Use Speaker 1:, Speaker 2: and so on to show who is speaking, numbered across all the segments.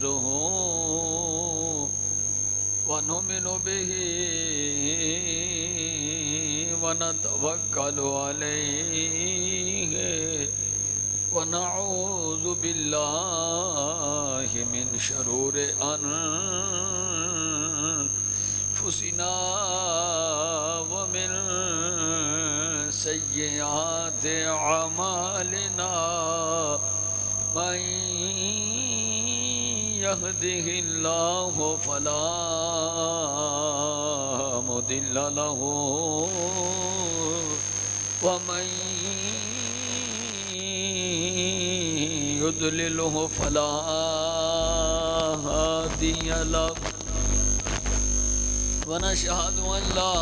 Speaker 1: ونستغفره ونؤمن به ونتوكل عليه ونعوذ بالله من شرور أنفسنا ومن سيئات أعمالنا من يهده الله فلا مضل له ومن يضلله فلا هادي له ونشهد أن لا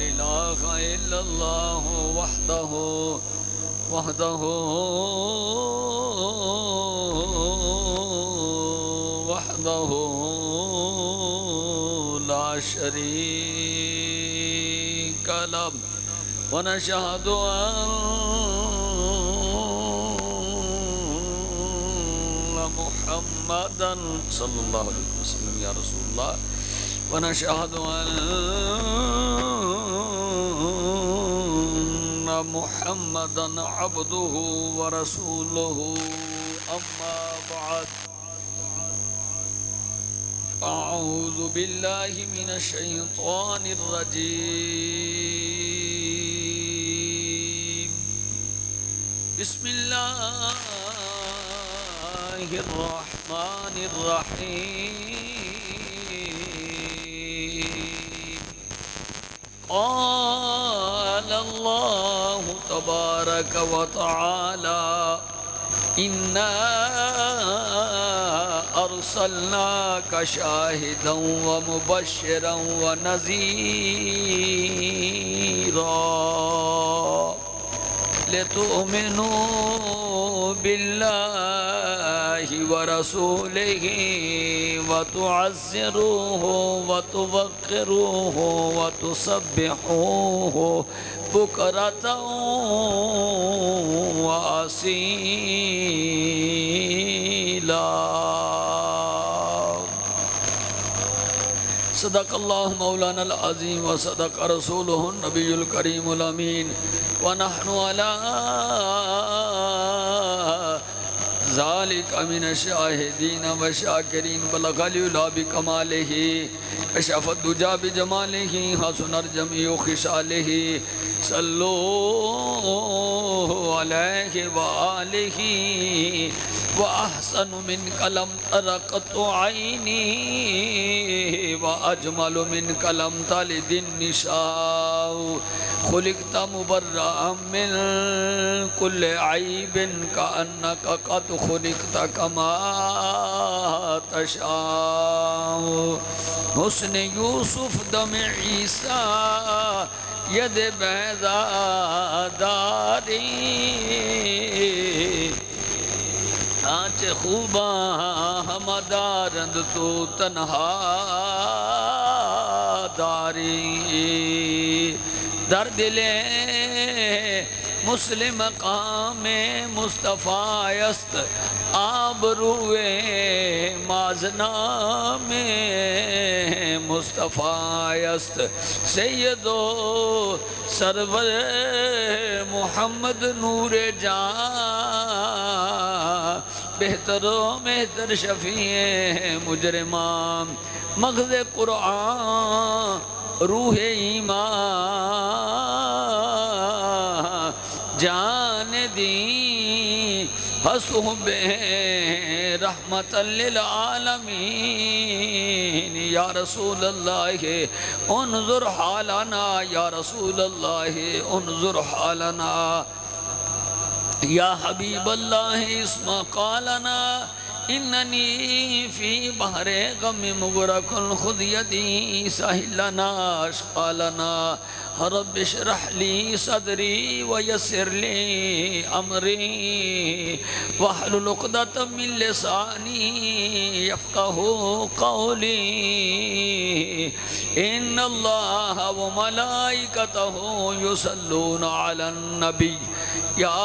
Speaker 1: إله إلا الله وحده لا شريك له ونشهد أن محمدا صلى الله عليه وسلم يا رسول الله ونشهد أن محمدا عبده ورسوله أما بعد أعوذ بالله من الشيطان الرجيم بسم الله الرحمن الرحيم قال الله تبارك وتعالى إنا أرسلناك شاهدا ومبشرا ونذيرا لتؤمنوا بالله ورسوله وتعزروه وتوقروه وتسبحوه بكرة وأصيلا صدق الله مولانا العظيم وصدق رسوله النبي الكريم الأمين ونحن على ذلك من الشاهدين والشاكرين بلغ العلا بكماله كشف الدجى بجماله حسن الجميع خصاله صلوا عليه وآله وأحسن منك لم أرقت عيني وأجمل منك لم تلد النساء خلقت مبرأ من كل عيب كأنك قد خلقت كما تشاء حسن يوسف دم عيسى يد بیضا داری آنچ خوباں ہمدارند تو تنہا داری در دلے مسلم مقام مصطفیٰ است آبروئے مازنا میں مصطفیٰ است سید و سرور محمد نور جان بہتر و مہتر شفیع مجرمان مغز قرآن روح ایمان جان دی حسب رحمت للعالمین یا رسول اللہ انظر حالنا یا رسول اللہ انظر حالنا یا حبیب اللہ اسم قالنا اننی فی بحر غم مغرق خذ یدی سہلنا اشقالنا رب اشرح لی صدری ویسر لی امری واحلل عقدۃ من لسانی یفقہ قولی ان اللہ وملائکتہ یصلون علی النبی یا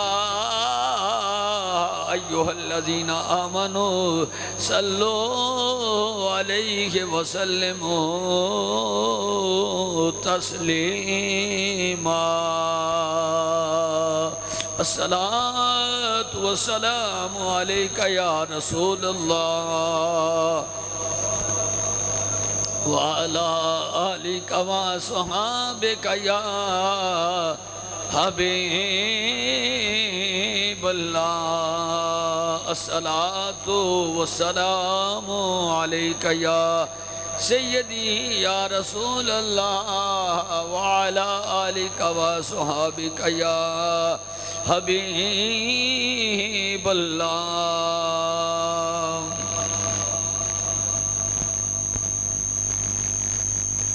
Speaker 1: ایھا الذین آمنوا صلوا علیہ وسلموا تسلیما الصلاۃ والسلام علیک یا رسول اللہ وعلى آلك وصحابك يا حبيب الله الصلاة والسلام عليك يا سيدي يا رسول الله وعلى آلك وصحابك يا حبيب الله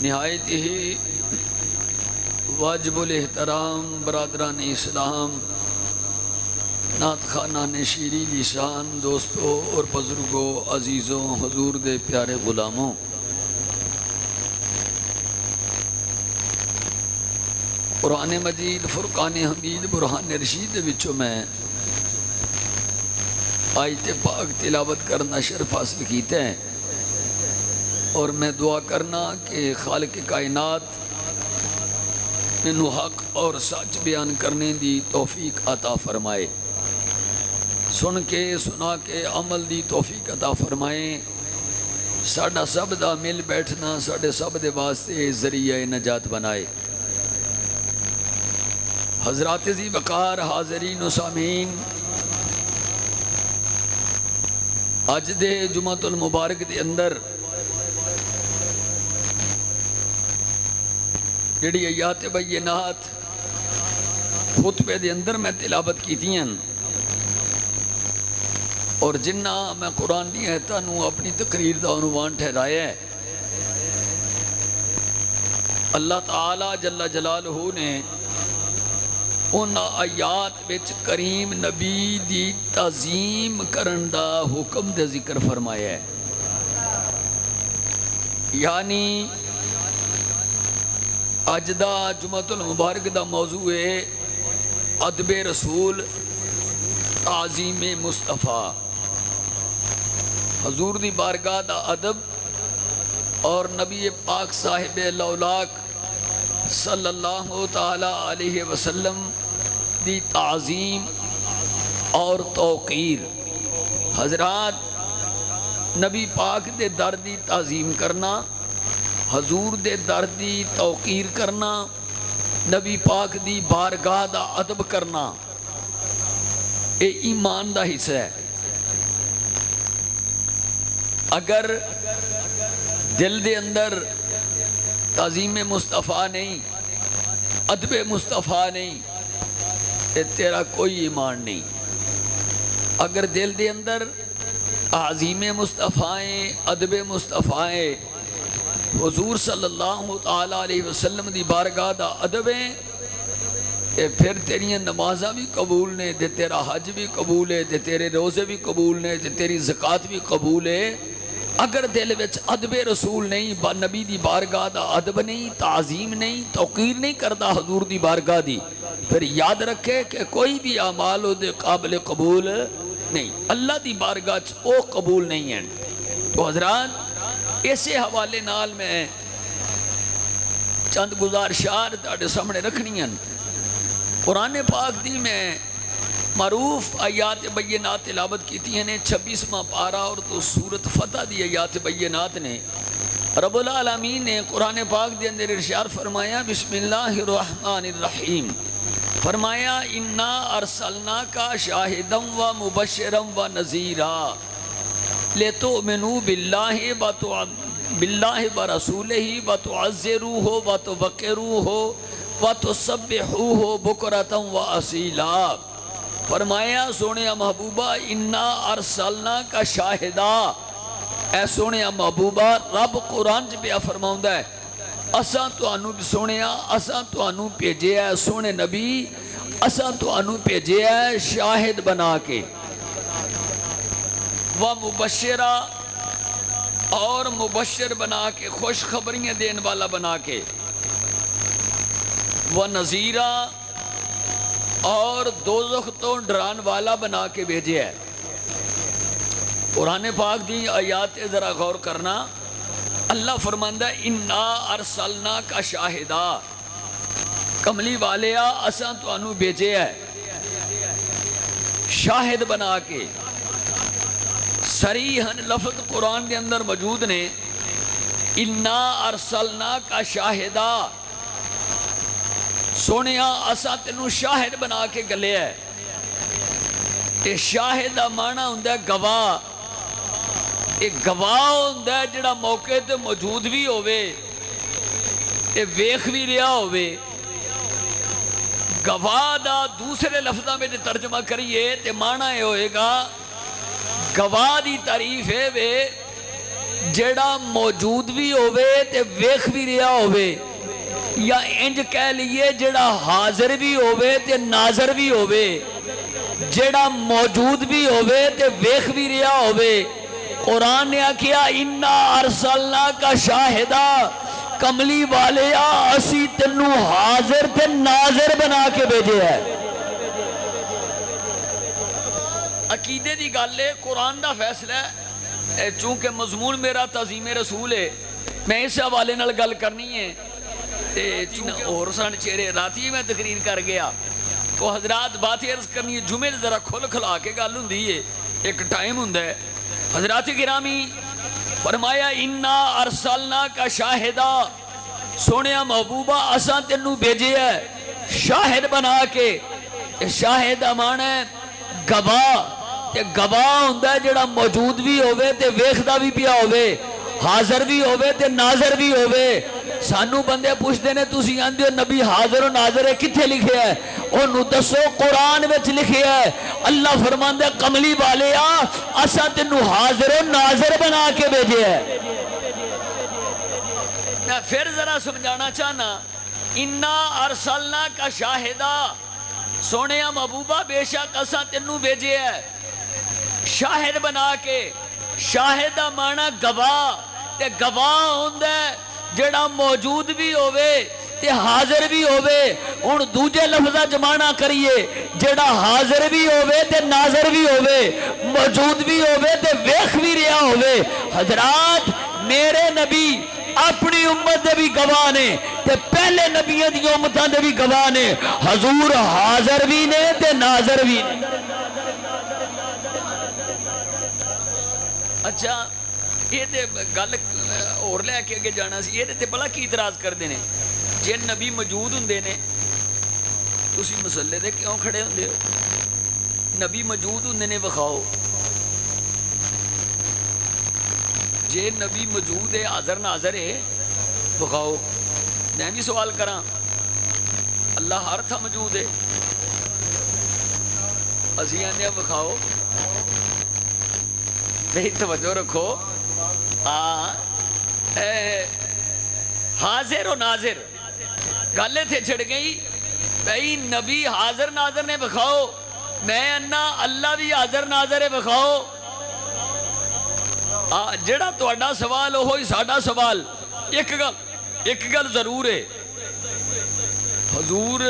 Speaker 1: نہایت ہی واجب الاحترام برادران اسلام، نعت خوانان شیریں لسان، دوستوں اور بزرگوں، عزیزوں، حضور دے پیارے غلاموں، قرآن مجید فرقان حمید برہان رشید وچوں میں آیت پاک تلاوت کرنا شرف حاصل کیتے ہیں، اور میں دعا کرنا کہ خالق کائنات مینوں حق اور سچ بیان کرنے دی توفیق عطا فرمائے، سن کے سنا کے عمل دی توفیق عطا فرمائے، ساڈا سب دا مل بیٹھنا ساڈے سب دے واسطے ذریعہ نجات بنائے۔ حضرات ذی وقار حاضرین و سامعین، اج دے جمعۃ المبارک دے اندر جڑی آیات بینات خطبے دے اندر میں تلاوت کیتی ہیں، اور جنہ میں قرآن دی آیتاں نوں اپنی تقریر دا عنوان ٹھہرایا ہے، اللہ تعالی جل جلالہ نے ان آیات وچ کریم نبی دی تعظیم کرن دا حکم دے ذکر فرمایا ہے، یعنی اج دا جمعۃ المبارک دا موضوع ہے ادب رسول تعظیم مصطفیٰ، حضور دی بارگاہ دا ادب اور نبی پاک صاحب لولاک صلی اللہ تعالی علیہ وسلم دی تعظیم اور توقیر۔ حضرات، نبی پاک دے در دی تعظیم کرنا، حضور دے در دی توقیر کرنا، نبی پاک دی بارگاہ دا ادب کرنا، اے ایمان دا حصہ ہے۔ اگر دل دے اندر تعظیم مصطفیٰ نہیں، ادب مصطفیٰ نہیں، تے تیرا کوئی ایمان نہیں۔ اگر دل دے اندر تعظیم مصطفیٰ ہیں، ادب مصطفیٰ ہیں، حضور صلی اللہ تعالیٰ علیہ وسلم دی بارگاہ دا ادب ہیں، پھر تیریاں نمازاں بھی قبول نے، تے تیرا حج بھی قبول ہے، تے تیرے روزے بھی قبول نے، تے تیری زکوٰۃ بھی قبول ہے۔ اگر دل وچ ادب رسول نہیں، نبی دی بارگاہ دا ادب نہیں، تعظیم نہیں، توقیر نہیں کردا حضور دی بارگاہ دی، پھر یاد رکھے کہ کوئی بھی اعمال دے قابل قبول نہیں، اللہ دی بارگاہ چ او قبول نہیں ہیں۔ تو حضرات، اسے حوالے نال میں چند گزارشات تہاڈے سامنے رکھنی ہیں۔ قرآن پاک دی میں معروف آیات بینات تلاوت کیتی ہیں، 26واں پارہ اور تو سورت فتح دی آیات بینات نے رب العالمین نے قرآن پاک دے اندر ارشاد فرمایا، بسم اللہ الرحمن الرحیم، فرمایا انا ارسلناک شاہدا و مبشرا و نذیرا لتؤمنوا باللہ ورسولہ وتعزروہ وتوقروہ وتسبحوہ بکرۃ واصیلا۔ فرمایا سونے محبوبہ انا ارسلناک شاہدا، اے سونے محبوبہ رب قرآن چ پیا فرماؤندا ہے، اساں تانوں سونیا اساں تانوں بھیجیا ہے، سونے نبی اساں تانوں بھیجیا ہے شاہد بنا کے، ومبشرا، اور مبشر بنا کے، خوشخبریاں دین والا بنا کے، ونذیرا، اور دوزخ تو ڈران والا بنا کے بھیجے ہے۔ قرآن پاک دی آیات ذرا غور کرنا. اللہ فرماندہ انا ارسلنا کا شاہدہ، کملی والیا اساں تانوں بھیجے ہے شاہد بنا کے. صریحاً لفظ قرآن دے اندر موجود نے، انا ارسلنا کا شاہدہ، سونیا اساں تینوں شاہد بنا کے گلے ہے. یہ شاہد دا معنی ہوندا ہے گواہ. ایک گواہ ہوندا ہے جڑا موقع تے موجود بھی ہوئے تے ویکھ بھی رہا ہوئے. گواہ دا دوسرے لفظاں میں ترجمہ کریے تے معنی یہ ہوئے گا گواہ دی تعریف ہے وے جڑا موجود بھی ہوئے تے ویکھ بھی رہا ہوئے، یا انج کہہ لیے جڑا حاضر بھی ہوئے تے ناظر بھی ہوئے، جڑا موجود بھی ہوئے تے ویکھ بھی رہا ہوئے. قرآن نے کیا انا ارسلنا کا شاہدہ، کملی والیا اسی تینوں حاضر تے ناظر بنا کے بھیجے ہے. عقیدے دی گل ہے، قرآن دا فیصلہ ہے. چونکہ مضمون میرا تعظیم رسول ہے، میں اس حوالے نال گل کرنی ہے. اور سن چہرے راتی میں تقریر کر گیا تو حضرات بات عرض کرنی ہے، جمعے ذرا کھل کھلا کے گل ہوندی ہے، ایک ٹائم ہوندا ہے. حضرات گرامی فرمایا انا ارسلنا کا شاہدہ، سونیا محبوبہ اساں تینوں بھیجے ہے شاہد بنا کے. شاہد معنی ہے گواہ، تے گواہ ہوندا ہے جڑا موجود بھی ہوئے تے ویکھدا بھی پیا ہوئے، حاضر بھی ہوئے تے ناظر بھی ہوئے. سانو بندے پوچھتے نے تسی آندے ہو نبی حاضر و ناظر ہے، کتھے لکھے ہے؟ انہوں دسو قرآن وچ لکھے ہے. اللہ فرماندے کملی والے اساں تینوں حاضر و ناظر بنا کے بھیجے ہے. میں پھر ذرا سمجھانا چاہنا، انا ارسلنا کا شاہدہ، سونیا محبوبہ بے شک اساں تینوں بھیجے ہے شاہد بنا کے. شاہد دا معنی گواہ، تے گواہ ہوندا ہے جڑا موجود بھی ہوئے تے حاضر بھی ہوئے. ان دوجے لفظہ جمانا کریے، جڑا حاضر بھی ہوئے تے ناظر بھی ہوئے، موجود بھی ہوئے تے ویکھ بھی رہا ہوئے. حضرات میرے نبی اپنی امت دے بھی گواہ نے تے پہلے نبیوں دی امتاں دے بھی گواہ نے. حضور حاضر بھی نے تے ناظر بھی نے. اچھا یہ تے گل اور لے کے اگے جانا سی، یہ تے بڑا کی اعتراض کر دینے جے نبی موجود ہوندے نے تسی مسلے دے کیوں کھڑے ہوندے ہو؟ نبی موجود ہوندے نے وکھاؤ. جے نبی موجود ہے حاضر ناظر ہے وکھاؤ. میں بھی سوال کراں، اللہ ہر تھا موجود ہے، اسی آنے وکھاؤ. نہیں توجہ رکھو، حاضر و ناظر گالے تھے چھڑ گئی بھئی نبی حاضر ناظر نے بکھاؤ. میں انا اللہ بھی حاضر ناظر ہے بکھاؤ. جڑا تو اڈا سوال ہوئی ساڈا سوال. ایک گل ضرور ہے، حضور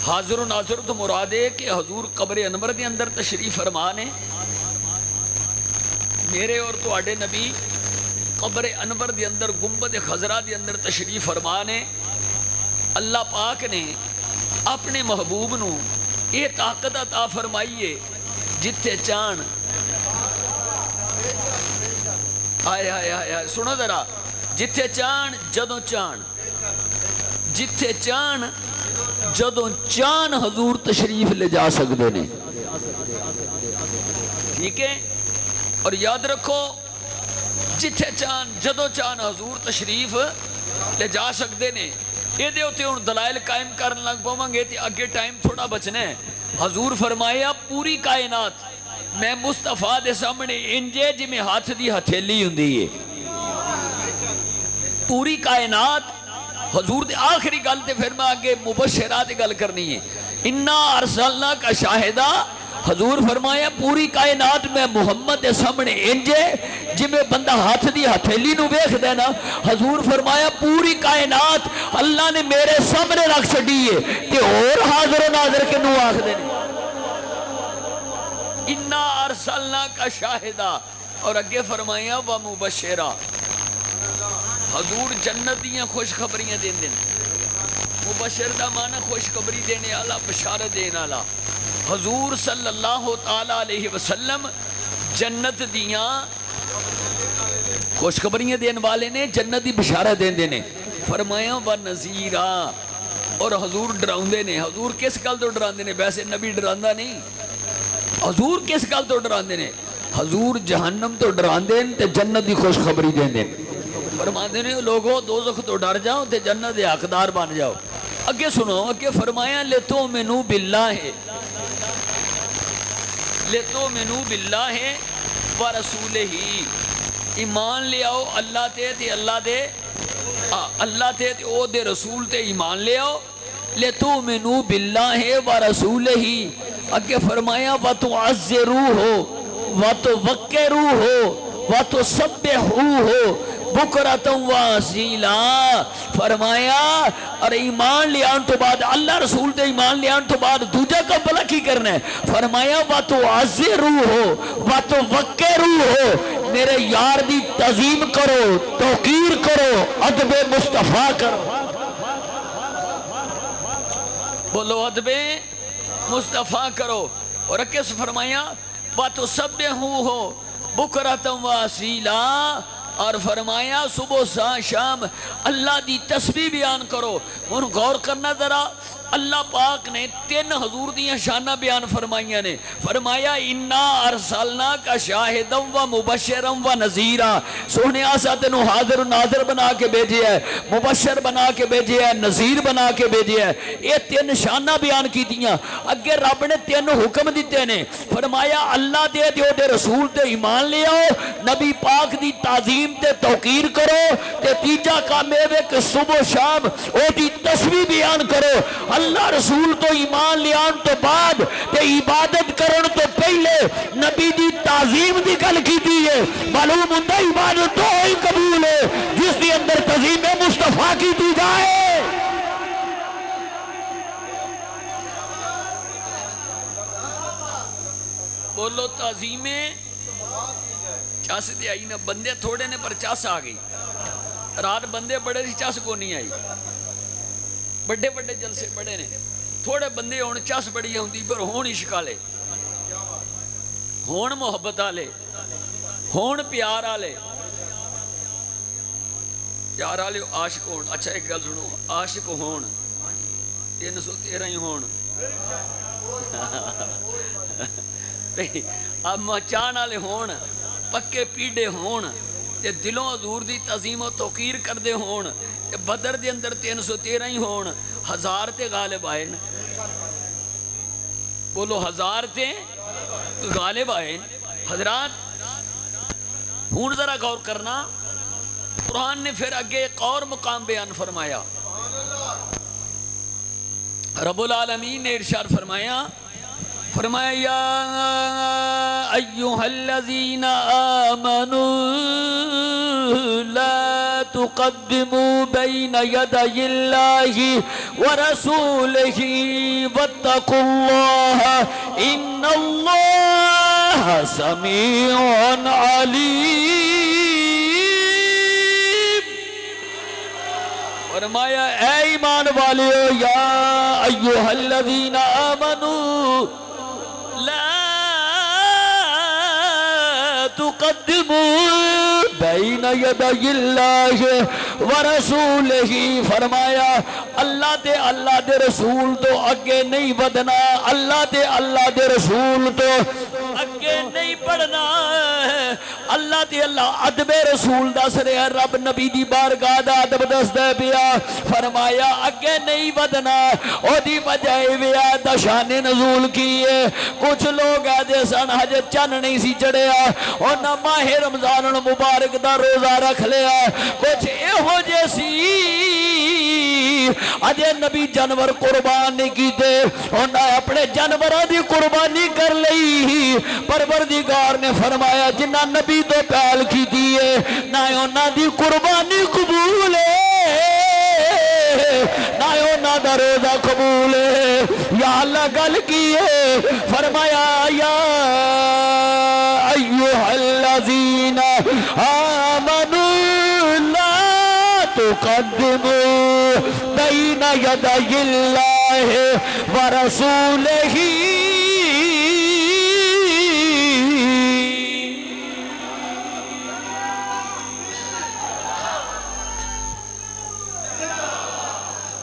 Speaker 1: حاضر و ناظر تو مراد ہے کہ حضور قبر انور دے اندر تشریف فرما نے. میرے اور تو اڈے نبی قبر انور دے اندر گنبد خضرا دے اندر تشریف فرما نے. اللہ پاک نے اپنے محبوب نو یہ طاقت عطا فرمائیے جتھے چان آئے سنو ذرا، جتھے چان جدوں چان، جتھے چان جدوں چان حضور تشریف لے جا سکتے نے. ٹھیک ہے؟ اور یاد رکھو جتھے چان جدوں چان حضور تشریف لے جا سکتے نے. یہ دے ہوتے ہوں دلائل قائم کرنے لگ پاؤں گے تے اگے ٹائم تھوڑا بچنا ہے. حضور فرمایا پوری کائنات میں مصطفیٰ دے سامنے انجے جی میں ہاتھ دی ہتھیلی ہوندی ہے. پوری کائنات حضور دے آخری گل تے پھر میں آگے مبشرات گل کرنی ہے. انا ارسلنا کا شاہدہ، حضور فرمایا پوری کائنات میں محمد دے سامنے انجے جی میں بندہ ہاتھ دی ہتھیلی نو ویکھ دینا. حضور فرمایا پوری کائنات اللہ نے میرے سامنے رکھ چھڈی ہے تے اور حاضر و ناظر کے نو آکھ دینے. انا ارسلنا کا شاہدہ، اور اگے فرمایا و مبشرہ، حضور جنت دیاں خوشخبریاں دین دین. مبشر دا معنی خوشخبری دینے والا، بشارت دینے والا. حضور صلی اللہ تعالی علیہ وسلم جنت دیاں خوشخبریاں دین والے نے، جنت دی بشارت دین دینے. فرمایا و نذیرا، اور حضور ڈراؤندے نے. حضور کس گل تو ڈراندے نے؟ ویسے نبی ڈراندا نہیں. حضور کس گل تو ڈراندے نے؟ حضور جہنم تو ڈراندے نے تے جنت دی خوشخبری دین دین. فرماندے نے لوگو دوزخ تو ڈر جاؤ تے جنت دے حقدار بن جاؤ. اگے سنو، اگے فرمایا لتؤمنوا باللہ، لتؤمنوا باللہ ورسولہ، ایمان لے آؤ اللہ تے اللہ دے، اللہ تے او دے رسول تے ایمان لے آؤ. لتؤمنوا باللہ ورسولہ، اگے فرمایا وتعزروہ وتوقروہ وتسبحوہ بکرۃ واصیلا. فرمایا اور ایمان لے آن تو بعد اللہ رسول تے ایمان لے آن تو بعد دوجا کا بلا کی کرنا ہے. فرمایا وتعزروہ وتوقروہ، میرے یار دی تعظیم کرو، توقیر کرو، ادب مصطفیٰ کرو. بولو ادب مصطفیٰ کرو. اور کس فرمایا وَتُسَبِّحُوهُ بُكْرَةً وَأَصِيلًا، اور فرمایا صبح شام اللہ دی تسبیح بیان کرو. ان غور کرنا ذرا، اللہ پاک نے 3 حضور دیاں شانہ بیان فرمائیاں نے. فرمایا انا ارسلنا کا شاہدا و مبشرا و نذیرا، سونے آسا تینوں حاضر و ناظر بنا کے بھیجے ہے، مبشر بنا کے بھیجے ہے، نذیر بنا کے بھیجے ہے. یہ 3 شانہ بیان کی دیاں. اگے رب نے 3 حکم دیتے نے. فرمایا اللہ دے دیو دے رسول تے ایمان لے آؤ، نبی پاک دی تعظیم تے توقیر کرو، تے تیجا کام ہے کہ صبح شام او دی تسبیح بیان کرو. اللہ رسول تو ایمان لیان تو بعد تے عبادت کرن تو پہلے نبی دی تعظیم دی گل کی دیئے. معلوم ہوندہ عبادت تو ہی قبول ہے جس دی اندر تعظیم مصطفیٰ کی دی جائے. بولو تعظیم چاس دے آئی نا. بندے تھوڑے نے پر چاس آ گئی. رات بندے بڑے سی چاس کو نہیں آئی. بڑے بڑے جلسے بڑے نے، تھوڑے بندے ہون چاس بڑی ہوندی پر ہون عشق والے، ہون محبت والے، ہون پیار والے. پیار والے عاشق ہون. اچھا ایک گل سنو، عاشق ہون 313 ہی ہون. اب مچان والے ہون، پکے پیڑے ہون، تے دلوں حضور دی تعظیم و توقیر کردے ہون. بدر دے اندر 313 ہی ہون، 1000 تے غالب آئے. بولو 1000 تے غالب آئے. حضرات ہون ذرا غور کرنا، قرآن نے پھر اگے ایک اور مقام بیان فرمایا. رب العالمین نے ارشاد فرمایا، فرمایا یا ایوہا الذین آمنوا لا تقدموا بین یدی اللہ ورسولہ واتقوا اللہ ان اللہ سمیع علیم. فرمایا اے ایمان والیو، یا ایوہا الذین آمنوا لا تقدموا بین یدی اللہ ورسولہ. فرمایا اللہ دے رسول تو اگے نہیں بدنا، اللہ دے رسول تو اگے نہیں پڑھنا. اللہ ادب رسول دس رہا، رب نبی دی بارگاہ دا ادب دس دے پیا. فرمایا اگے نہیں بدنا، او دی وجہ ویا دا شان نزول کیے. کچھ لوگ آدھے سن حج چن نہیں سی چڑھیا، اور نہ ماہ رمضان المبارک دا روزہ رکھ لیا. کچھ ایہو جیسی اجے نبی جانور قربان نہیں کیتے، انہیں اپنے جانوروں دی قربانی کر لئی. پروردگار نے فرمایا جنہ نبی تو پہل کی دیئے نہ انہاں دی قربانی قبول ہے، نہ انہاں دا روزہ قبول ہے. یا اللہ گل کیے. فرمایا یا
Speaker 2: الذین آمنوا لا تقدموا بین یدی اللہ ورسولہ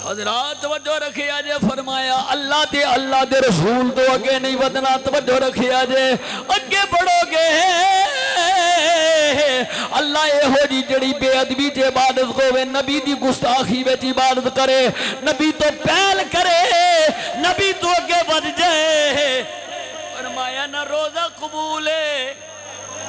Speaker 1: حضرات توجہ رکھے آجے فرمایا اللہ دے رسول تو اگے نہیں ودنا توجہ رکھے آجے اگے بڑھو گے اللہ اے ہو جی جڑی بے ادبی تے عبادت کوئے نبی دی گستاخی ویچ عبادت کرے نبی تو پہل کرے نبی تو اگے بڑھ جائے فرمایا نہ روزہ قبول ہے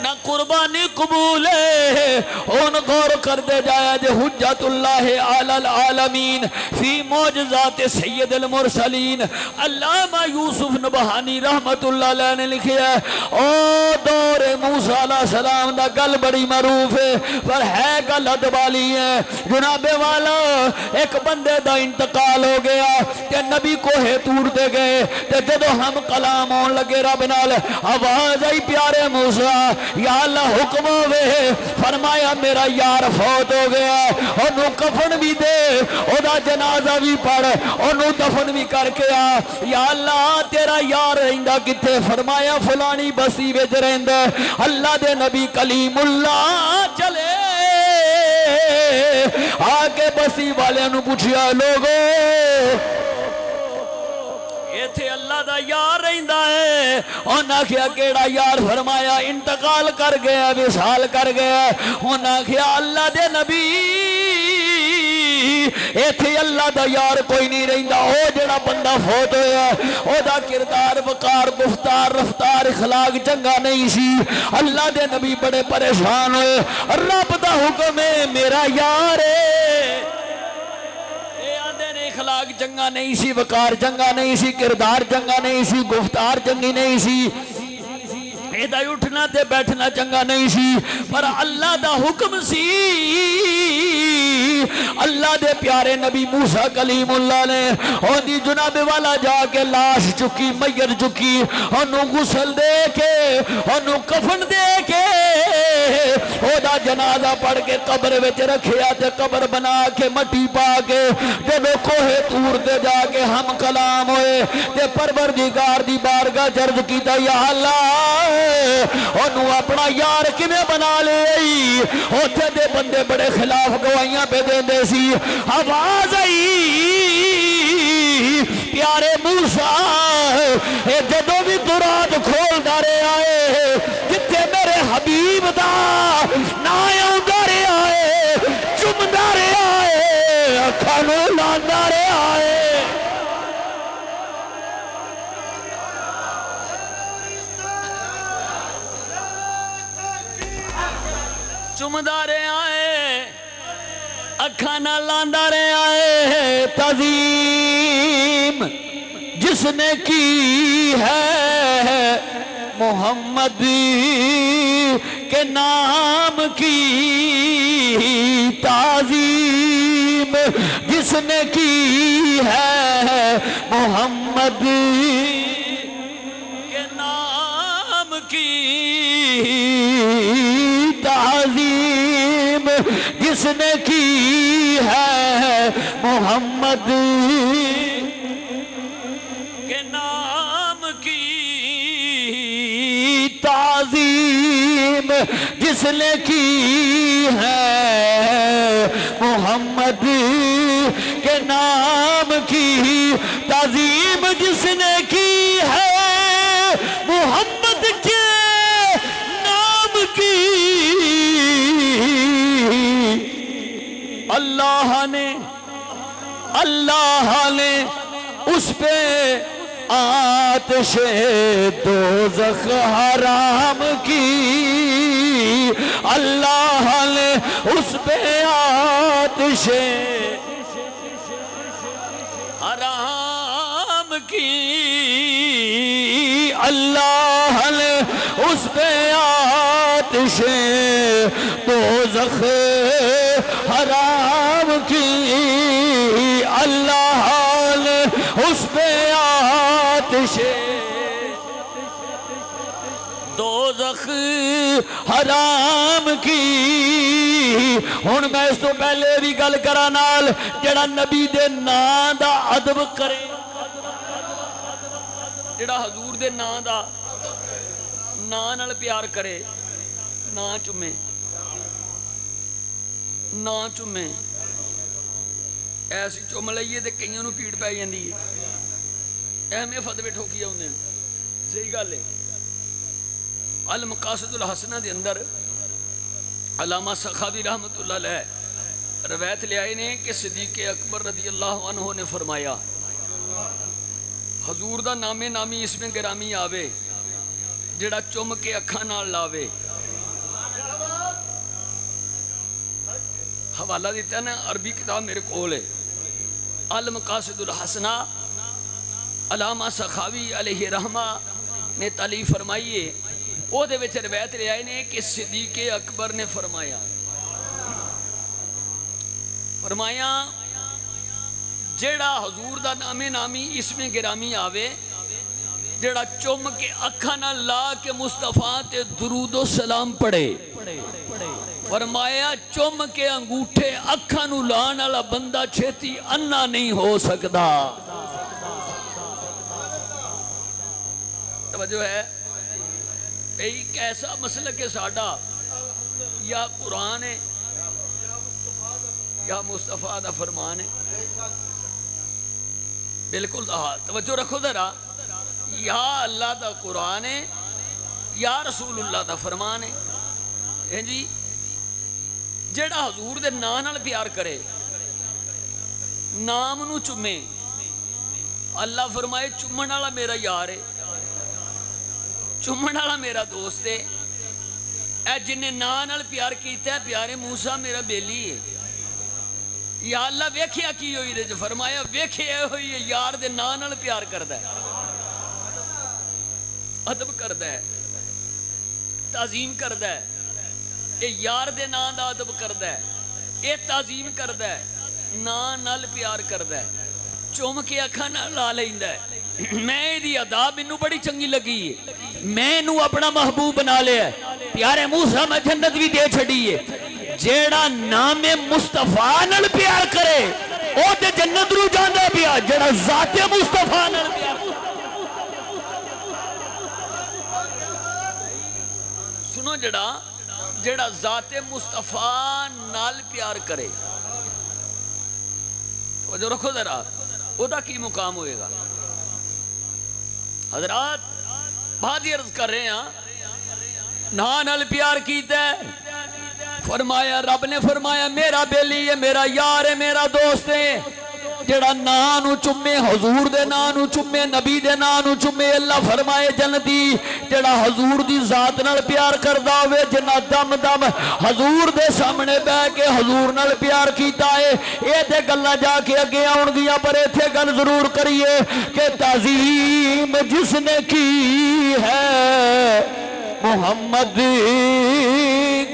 Speaker 1: نہ قربانی قبول ہے ان غور کر دے جایا جے حجت اللہ علی العالمین فی معجزات سید المرسلین علامہ یوسف نبہانی رحمت اللہ علیہ نے لکھے ہے او دور موسیٰ علیہ السلام دا گل بڑی معروف ہے پر ہے گل ادوالی ہے جناب والا ایک بندے دا انتقال ہو گیا کہ نبی کو ہے تور دے گئے کہ جدو ہم کلام ہون لگے رب نال آواز آئی پیارے موسیٰ یا اللہ حکم ہوئے فرمایا میرا یار فوت ہو گیا انہوں کفن بھی دے اوہ جنازہ بھی پڑھ انہوں دفن بھی کر کے آ یا اللہ تیرا یار رہندہ کتے فرمایا فلانی بستی ویج رہندہ اللہ دے نبی کلیم اللہ چلے آکے بستی والے انہوں پوچھیا لوگو یہ تھے اللہ دا یار رہندہ ہے انہاں کیا کیڑا یار فرمایا انتقال کر گیا وصال کر گیا انہاں کیا اللہ دے نبی یہ تھے اللہ دا یار کوئی نہیں رہندہ او جڑا بندہ فوت ہویا او دا کردار وقار گفتار رفتار اخلاق چنگا نہیں سی اللہ دے نبی بڑے پریشان ہوئے رب دا حکم ہے میرا یار ہے اخلاق چنگا نہیں سی وقار چنگا نہیں سی کردار چنگا نہیں سی گفتار چنگی نہیں سی ایدہ اٹھنا تے بیٹھنا چنگا نہیں سی پر اللہ دا حکم سی اللہ دے پیارے نبی موسیٰ کلیم اللہ نے دی جناب والا جا کے لاش چکی میر چکی انہوں غسل دے کے انہوں کفن دے کے دا جنازہ پڑھ کے قبر وچ رکھیا تے قبر بنا کے مٹی پا کے جدو کوہ تور دے جا کے ہم کلام ہوئے تے پروردگار دی بارگاہ جرد کیتا یا اللہ انہوں اپنا یار کمیں بنا لے ہوتے دے بندے بڑے خلاف گوائیاں پہ دے دے سی آواز آئی پیارے موسیٰ جدو بھی دراد کھول دارے آئے جتے میرے حبیب دا نایوں دارے آئے چم دارے آئے اکھانو لان دارے آئے چمدارے آئے اکھانا لاندارے آئے تعظیم جس نے کی ہے محمد کے نام کی تعظیم جس نے کی ہے محمد کے نام کی تعظیم جس نے کی ہے محمد کے نام کی تعظیم جس نے کی ہے محمد کے نام کی تعظیم جس نے کی ہے محمد کے نام کی اللہ نے اس پہ آتش دوزخ حرام کی اللہ نے اس پہ آتش حرام کی اللہ نے اس پہ آتش دوزخ حرام کی اللہ نے اس پہ آتش دوزخ
Speaker 2: حرام کی۔ ہن میں اس تو پہلے بھی گل کرا نال جڑا نبی دے نام دا ادب کرے،
Speaker 1: جڑا حضور دے نام دا نام نال پیار کرے، نام چومے، نام چومے، ایسی چوم لئیے تے کئیاں نو پیڑ پی جاندی ہے، اہمیں فتوے ٹھوکی آؤندے ہیں۔ صحیح گل ہے۔ المقاصد الحسنہ دے اندر علامہ سخاوی رحمت اللہ علیہ روایت لے آئے نے کہ صدیق اکبر رضی اللہ عنہ نے فرمایا حضور دا نام نامی اس میں گرامی آوے جڑا چم کے اکھاں نال لاوے۔ حوالہ دیتا ہے نا، عربی کتاب میرے کول ہے، المقاصد الحسنہ، علامہ سخاوی علیہ رحمہ نے تعلیف فرمائی ہے۔ وہ دے وچ روایت لے آئے نے کہ صدیق اکبر نے فرمایا جیڑا حضور دا نام نامی اس میں گرامی آوے، جیڑا چم کے اکھاں نہ لا کے مصطفیٰ تے درود و سلام پڑھے، فرمایا چم کے انگوٹھے اکھاں نو لان والا بندہ چھیتی انا نہیں ہو سکدا۔ توجہ ہے؟ ایک ایسا مسلک ہے ساڈا، یا قرآن ہے یا مصطفیٰ دا فرمان ہے۔ بالکل توجہ رکھو ذرا، یا اللہ دا قرآن ہے یا رسول اللہ دا فرمان ہے۔ جی جیڑا حضور دے نام نال پیار کرے، نام نو چومے، اللہ فرمائے چومن والا میرا یار ہے، چومن والا میرا دوست ہے، اے جن نے نام نال پیار کیتا ہے پیارے موسیٰ میرا بیلی ہے۔ یا اللہ ویکھیا کی ہوئی دے جو فرمایا ویکھیا ہوئی ہے، یار دے نام نال پیار کردہ ہے، ادب کردہ ہے، تعظیم کردہ ہے، اے یار دے نام دا ادب کردہ ہے، اے تعظیم کردہ ہے، نام نال پیار کردہ ہے، چوم کے اکھاں نال لا لیندہ ہے۔ میں دی ادا منو بڑی چنگی لگی ہے، میں نو اپنا محبوب بنا لے ہے، پیارے موسیٰ میں جنت بھی دے چھڑی ہے۔ جیڑا نام مصطفیٰ نال پیار کرے او تے جنت رو جاندہ پیا، جیڑا ذات مصطفیٰ نال پیار سنو، جیڑا ذات مصطفیٰ نال پیار کرے، جو رکھو ذرا او دا کی مقام ہوئے گا۔ حضرات بات یہ عرض کر رہے ہیں، نال پیار کیتا ہے، فرمایا رب نے فرمایا میرا بیلی ہے، میرا یار ہے، میرا دوست ہے، جڑا نام نو چومے، حضور دے نام نو چومے، نبی دے نام نو چومے، اللہ فرمائے جنتی۔ جڑا حضور دی ذات نال پیار کردا ہوئے، جنہ دم دم حضور دے سامنے بہ کے حضور نال پیار کیتا ہے، اے تے گلاں جا کے اگے آن گیا، پر ایتھے گل ضرور کریے کہ تعظیم جس نے کی ہے محمد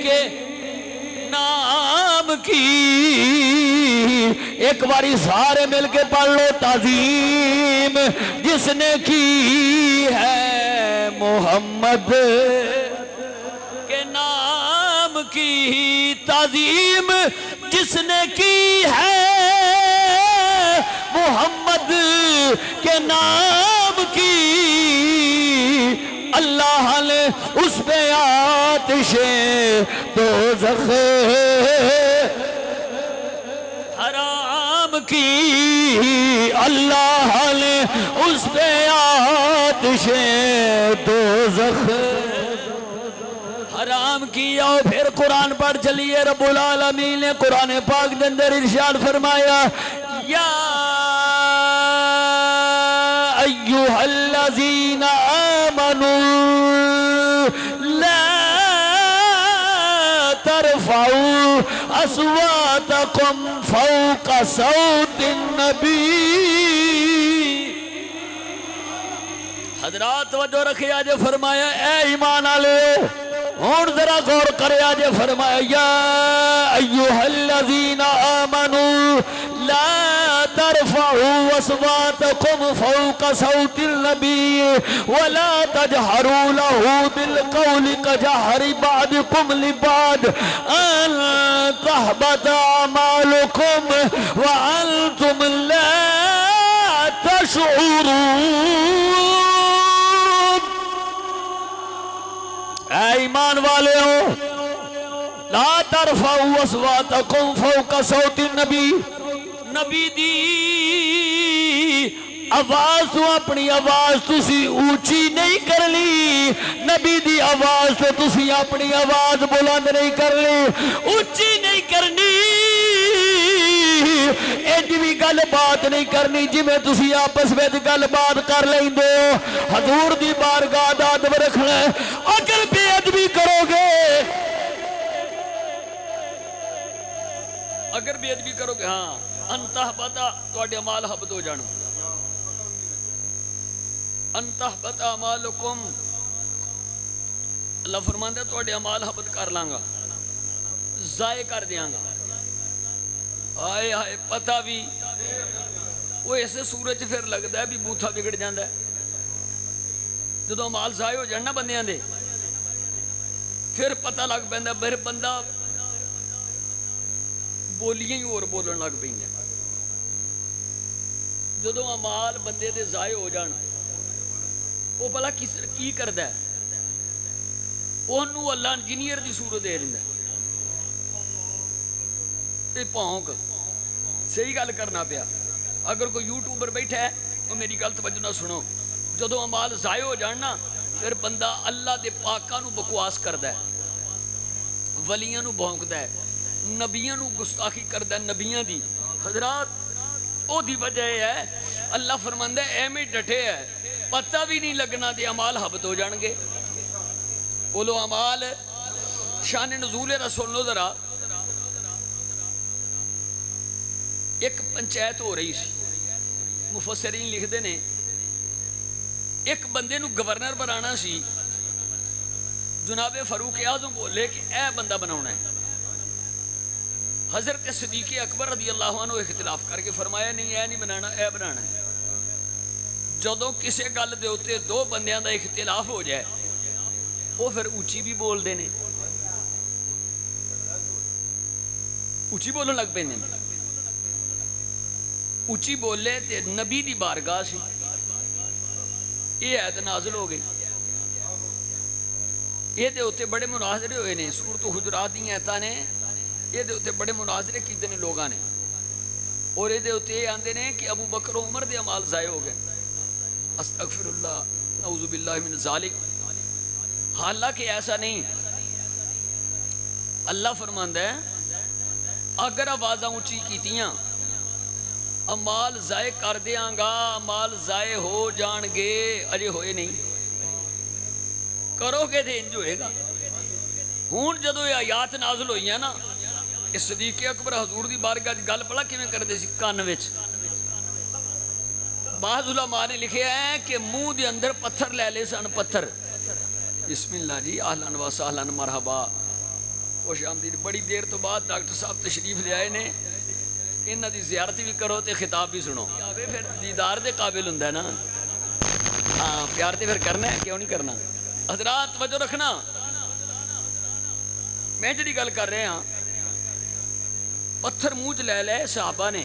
Speaker 1: کے نام کی، ایک باری سارے مل کے پڑھ لو، تعظیم جس نے کی ہے محمد کے نام کی، تعظیم جس نے کی ہے محمد کے نام کی، اللہ نے اس پہ آتش دوزخ حرام کی، اللہ نے اس پہ آتش دوزخ حرام کیا۔ اور پھر قرآن پڑھ چلیے، رب العالمین نے قرآن پاک کے اندر ارشاد فرمایا، یا ایھا الذین آمنوا لا ترفعوا اصواتکم فوق صوت النبی۔ حضرات توجہ رکھے، آج فرمایا اے ایمان والے ہون ذرا غور کرے، آج فرمایا یا ایھا الذین آمنوا لا ترفعوا اصواتکم فوق صوت
Speaker 2: بالنبي ولا تجهروا له بالقول كجهر بعضكم لبعض أن تحبط أعمالكم وأنتم لا تشعرون. اے ایمان والے ہو، لا ترفعوا اصواتکم فوق صوت النبی، نبی دی آواز تو اپنی آواز تسی اونچی نہیں کر لی، نبی دی آواز تو تسی اپنی آواز بلند نہیں کر لی، اونچی نہیں کرنی، ایڈی بھی گل بات نہیں کرنی جی میں تسی آپس میں گل بات کر لیں دو. حضور دی بارگاہ دا ادب رکھنا ہے. اگر بے ادبی کرو گے، اگر بے ادبی کرو گے، ہاں انتحبتا تواڈے اعمال حبط ہو جان. انتحبتا اعمالکم، اللہ فرماندا ہے تواڈے اعمال حبط کر لاں گا، ضائع کر دیاں گا. آئے آئے پتہ بھی وہ ایسے سورج پھر لگتا ہے بھی بوتھا بگڑ جاندہ ہے. جدو مال ضائع ہو جانا بندیاں دے پھر پتہ لگ پہندا ہے بندہ بولیاں ہی اور بولن لگ پہندا ہے. جدو مال بندے دے ضائع ہو جانا وہ بھلا کی کردا ہے، انہوں اللہ انجینئر دی صورت دے رہندا ہے. پونک صحیح گل کرنا پیا. اگر کوئی یوٹیوبر بیٹھا ہے تو میری گل توجہ نہ سنو، جدو اعمال ضائع ہو جاننا پھر بندہ اللہ دے پاکاں نو بکواس کردا ہے، ولیاں نو بھونکدا ہے، نبیاں نو گستاخی کردا ہے نبیاں دی. حضرات او دی وجہ ہے اللہ فرماندا ہے ایویں ڈٹے ہے پتہ بھی نہیں لگنا دے اعمال حبط ہو جان گے. بولو اعمال. شان نزول رسول اللہ ذرا. ایک پنچایت ہو رہی سی، مفسرین لکھ دے نے ایک بندے نو گورنر بنانا سی. جناب فاروق اعظم بولے کہ اے بندہ بناونا ہے. حضرت صدیق اکبر رضی اللہ عنہ اختلاف کر کے فرمایا نہیں اے نہیں بنانا، اے بنانا ہے. جدوں کسے گل دے ہوتے دو بندیاں دا اختلاف ہو جائے وہ پھر اونچی بھی بول دینے، اونچی بولن لگ پیندے. اونچی بولے تے نبی دی بارگاہ سی، یہ آیت نازل ہو گئی. یہ دے ہوتے بڑے مناظرے ہوئے نے، سورۃ حجرات دی آیتاں نے یہ دے ہوتے بڑے مناظرے کیتے نے لوگاں نے. اور یہ دے ہوتے یہ آندے نے کہ ابو بکر و عمر دے اعمال ضائع ہو گئے. استغفر اللہ نعوذ باللہ من ذالک. حالانکہ ایسا نہیں. اللہ فرماندا ہے اگر آوازاں اونچی کیتیاں امال ضائع کر دیاں گا، امال ضائع ہو جان گے. اجے ہوئے نہیں، کرو گے تو انج ہوئے گا. ہون جدو یہ آیات نازل ہوئی ہیں نا، اس صدیق اکبر حضور دی بارگاہ گل پڑا کیویں کردے سی کان وچ. بعض علماء نے لکھے ہیں کہ منہ دے اندر پتھر لے لے سن. پتھر بسم اللہ جی اہلاً و سہلاً مرحبا خوش آمدید. بڑی دیر تو بعد ڈاکٹر صاحب تشریف لے آئے نے، انہاں دی زیارت بھی کرو تے خطاب بھی سنو. پھر دیدار دے قابل ہوندا ہے نا. ہاں پیار تے پھر کرنا ہے، کیوں نہیں کرنا. حضرات توجہ رکھنا، میں جڑی گل کر رہے ہاں پتھر منہ چ لے لے صحابہ نے.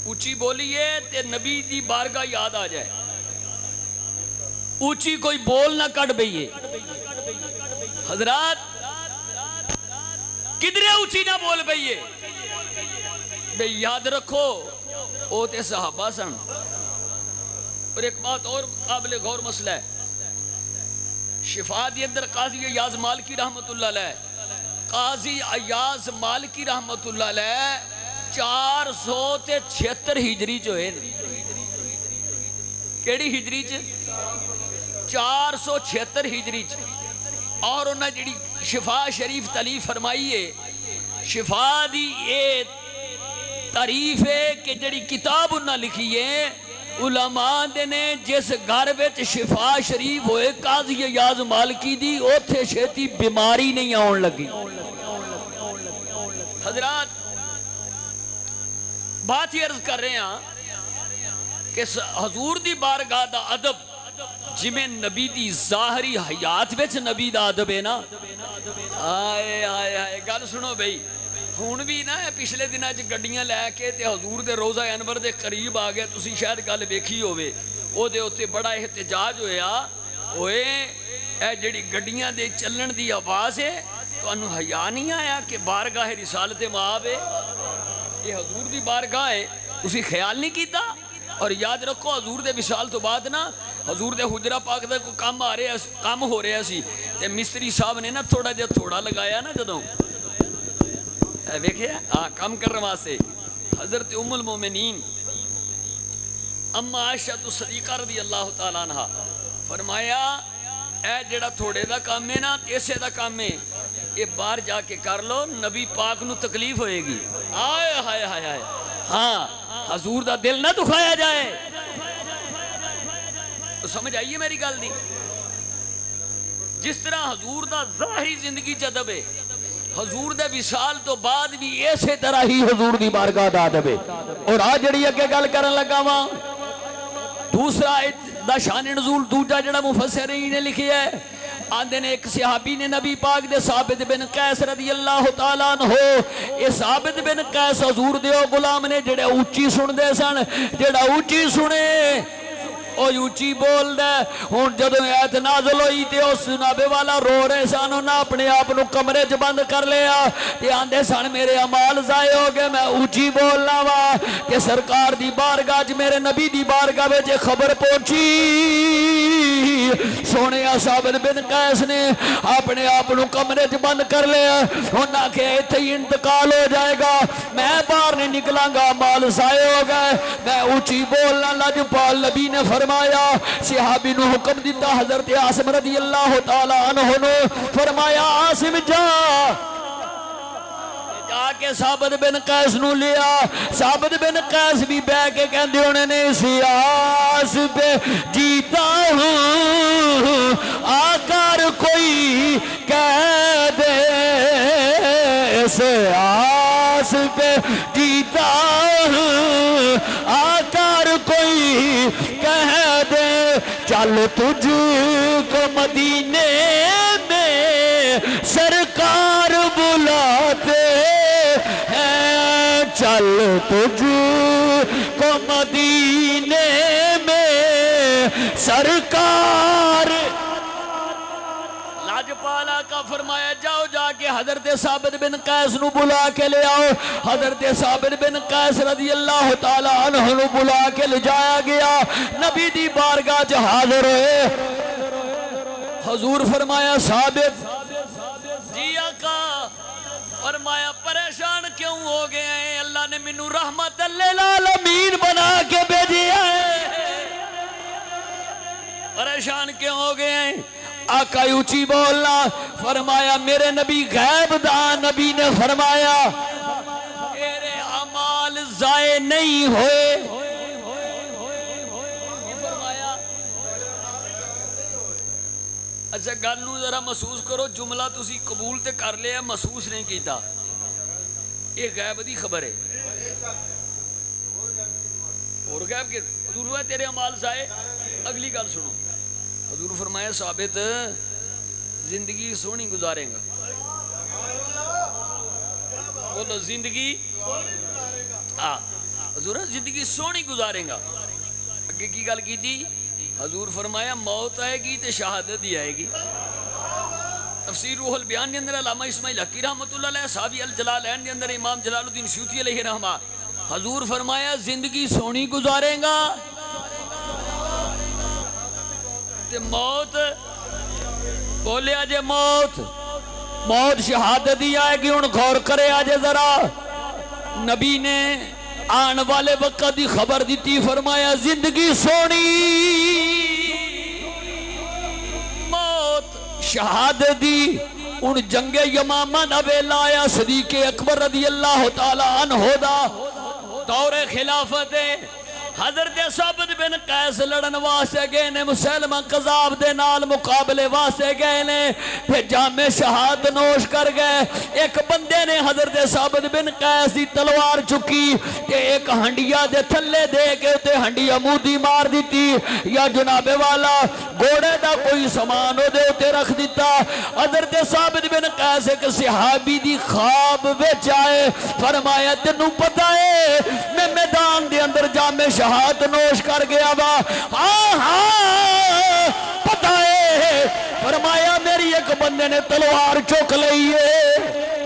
Speaker 2: اونچی بولیے تے نبی دی بارگاہ یاد آ جائے. اونچی کوئی بول نہ کٹ بئیے. حضرات کدھرے اونچی نہ بول بئیے. بھئی یاد رکھو او تے صحابہ سن. اور ایک بات اور قابل غور مسئلہ ہے، شفا دی اندر قاضی ایاز مالکی رحمت اللہ علیہ، قاضی ایاز مالکی رحمت اللہ علیہ 476 ہجری جو ہے. کیڑی ہجری چ؟ 476 ہجری چ. اور انہاں جڑی شفا شریف تالیف فرمائی ہے، شفا دی اے تعریف ہے کہ جڑی کتاب انہاں لکھی ہے علماء دے نے جس گھر وچ شفا شریف ہوئے قاضی ایاز مالکی دی اوتھے چھیتی بیماری نہیں آن لگی. حضرات بات یہ عرض کر رہے ہیں کہ حضور دی بارگاہ دا ادب جویں نبی دی ظاہری حیات وچ نبی دا ادب ہے نا. آئے آئے آئے گل سنو بھئی, ہن بھی نا پچھلے دناں چ گڈیاں لے کے تے حضور دے روضہ انور دے قریب آ گئے. تسی شاید گل ویکھی ہووے, او دے اوتے بڑا احتجاج ہویا. اوئے اے جڑی گڈیاں دے چلن دی آواز ہے, تانوں حیا نہیں آیا کہ بارگاہ رسالت مآب ہے؟ یہ حضور دی بارگاہ ہے, تسی خیال نہیں کیتا؟ اور یاد رکھو حضور دے وصال تو بعد نا حضور دے حجرہ پاک دا کوئی کام ہو رہا سی, تے مستری صاحب نے نا تھوڑا جا تھوڑا لگایا نا جدوں ویکھیا کام کرنے واسطے. حضرت ام المومنین اما عائشہ صدیقہ رضی اللہ تعالیٰ عنہ فرمایا اے جڑا تھوڑے دا کام ہے نا تیسے دا کام ہے, یہ باہر جا کے کر لو, نبی پاک نو تکلیف ہوئے گی. آئے ہائے ہائے ہائے, ہاں حضور دا دل نہ دکھایا جائے. تو سمجھ آئیے میری گل دی. جس طرح حضور دا ظاہری زندگی جدب ہے, حضور دے وصال تو بعد بھی ایسے طرح ہی حضور دی بارگاہ دا ادب ہے. اور آج جڑی اگے گل کرن لگا وا دوسرا دا شان نزول دوجا جڑا مفسرین نے لکھیا ہے, آندے نے ایک صحابی نے نبی پاک دے ثابت بن قیس رضی اللہ تعالیٰ عنہ, یہ ثابت بن قیس حضور دے او غلام نے جڑے اونچی سن دے سن, جڑا اونچی سنے او اونچی بول دے. ہن جدوں ایت نازل ہوئی تے اس جناب والا رو رہے سن, انہاں اپنے آپ نو کمرے چ بند کر لیا تے آندے سن میرے اعمال ضائع ہو گئے, میں اونچی بولنا وا کہ سرکار دی بارگاہ وچ میرے نبی دی بارگاہ وچ خبر پہنچی. سونے ثابت بن قیس نے اپنے آپ نو کمرے چ بند کر لیا. انہاں کہ ایتھے ہی انتقال ہو جائے گا, میں باہر نہیں نکلاں گا, مال ضائع ہو گئے, میں اونچی بولنا. لاجپال نبی نے فرمایا, صحابی نو حکم دیتا حضرت عاصم رضی اللہ تعالیٰ عنہ نو, فرمایا عاصم جا کے ثابت بن قیس نو لیا. ثابت بن قیس بھی بہ کے کہندے ہونے نے سیاس پہ جیتا ہوں آ کر کوئی کہہ دے, سیاس پہ جیتا ہوں آ کر کوئی کہہ دے, چل تجھ کو مدینے میں سرکار بلاتے ہیں, چل تجھ کو مدینے میں سرکار. لاجپالا کا فرمایا جاؤ جا کے حضرت ثابت بن قیس نو بلا کے لے آؤ. حضرت ثابت بن قیس رضی اللہ تعالیٰ عنہ نو بلا کے لے جایا گیا, نبی دی بارگاہ چ حاضر ہوئے. حضور فرمایا ثابت جی آقا, فرمایا پریشان کیوں ہو گئے ہیں, اللہ نے منو رحمت للعالمین بنا کے بھیجیا ہے, پریشان کیوں ہو گئے ہیں؟ آقا اونچی بولنا. فرمایا میرے نبی غیب دان نبی نے فرمایا تیرے اعمال ضائع نہیں ہوئے. اچھا گل نو ذرا محسوس کرو, جملہ تسی قبول تے کر لیا, محسوس نہیں کیتا, یہ غیب دی خبر ہے. اور غیب کے حضور ہوا تیرے اعمال ضائع. اگلی گل سنو, حضور فرمایا ثابت زندگی سونی گزاریں گا. بولو زندگی, حضور زندگی سونی گزاریں گا. اگے کی گل کی تھی؟ حضور فرمایا موت آئے گی تے شہادت ہی آئے گی. تفسیر روح البیان کے اندر علامہ اسماعیل حقی رحمۃ اللہ علیہ, صحابی الجلالین کے اندر امام جلال الدین سیوطی علیہ رحمہ, حضور فرمایا زندگی سونی گزاریں گا تے موت, بولے آجے موت, موت شہادت ہی آئے گی. ان غور کرے آجے ذرا, نبی نے آن والے وقت دی خبر دیتی, فرمایا زندگی سونی, موت شہادت دی. ان جنگ یمامہ نوے لایا صدیق اکبر رضی اللہ تعالیٰ عنہ دا دور خلافت ہے.
Speaker 1: حضرت ثابت بن قیس لڑن واسطے گئے نے مسلمہ قذاب دے نال مقابلے واسطے گئے نے پھر جام شہادت نوش کر گئے ایک بندے نے حضرت ثابت بن قیس دی تلوار چکی کہ ایک ہنڈیا دے تھلے دے کے تے ہنڈیا مودی مار دیتی یا جناب والا گھوڑے دا کوئی سامان ہو دے تے رکھ دیتا حضرت ثابت بن قیس ایک صحابی دی خواب وچ آئے فرمایا تینوں پتہ ہے میں میدان دے اندر جام شہادت نوش کر گیا وا ہاں پتہ ہے فرمایا میری ایک بندے نے تلوار چک لئی ہے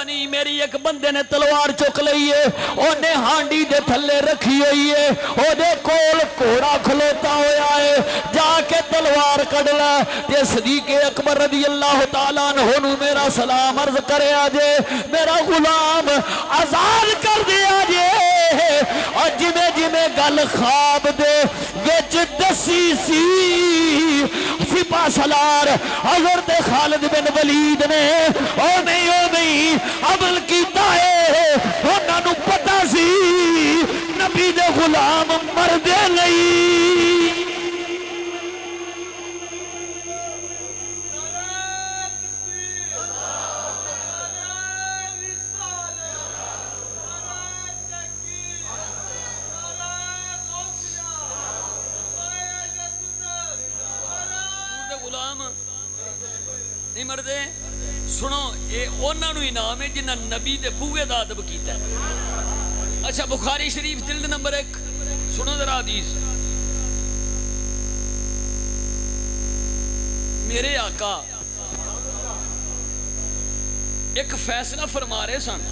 Speaker 1: نہیں میری ایک بندے نے تلوار چک لئی ہے انہیں ہانڈی دے تھلے رکھی ہوئی ہے او دے کول کوڑا کھلوتا ہویا ہے جا کے تلوار کڑلا تے صدیق اکبر رضی اللہ تعالیٰ عنہ میرا سلام عرض کرے آجے میرا غلام آزاد کر دے آجے اور جمیں جمیں گل خواب دے وچ دسی سی سپاہ سالار حضرت خالد بن ولید نے او نہیں عمل کیتا ہے انہاں نوں پتہ سی نبی دے غلام مردے نہیں غلام نہیں مردے سنو اے اونا نو انعام ہے جنہاں نبی دے بوئے دا ادب کیتا ہے اچھا بخاری شریف جلد نمبر 1 سنو ذرا حدیث میرے آقا ایک فیصلہ فرما رہے سن